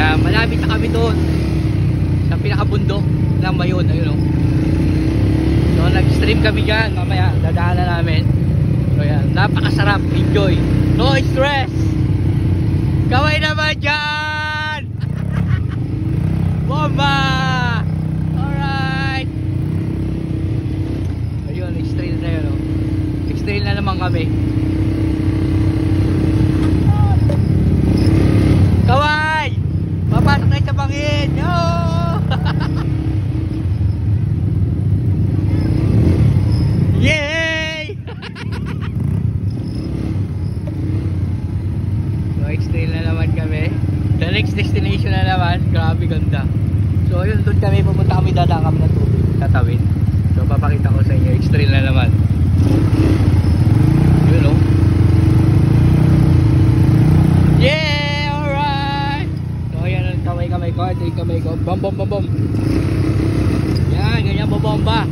Yan, malapit na kami doon sa pinakabundok ng Mayon. Ayun, oh. So nag-stream kami dyan. Mamaya dadaanan namin. So yan, napakasarap. Enjoy. No stress. Kaway naman dyan. Bomba. Alright. Ayun, extrail na yun, oh. Extrail na naman kami. Kaway! Papasok tayo sa bangin! Yo! Yay! So, extrail na naman kami. The next destination na naman. Grabe ganda. So, yun, doon kami pupunta kami, dadaan kami ng tubig. Tatawid. So, papakita ko sa inyo. Extrail na naman. Yun, oh. Yeah! Kamay ko, ito yung kamay ko. Bom, bom, bom, bom. Yan, ganyan mo bomba.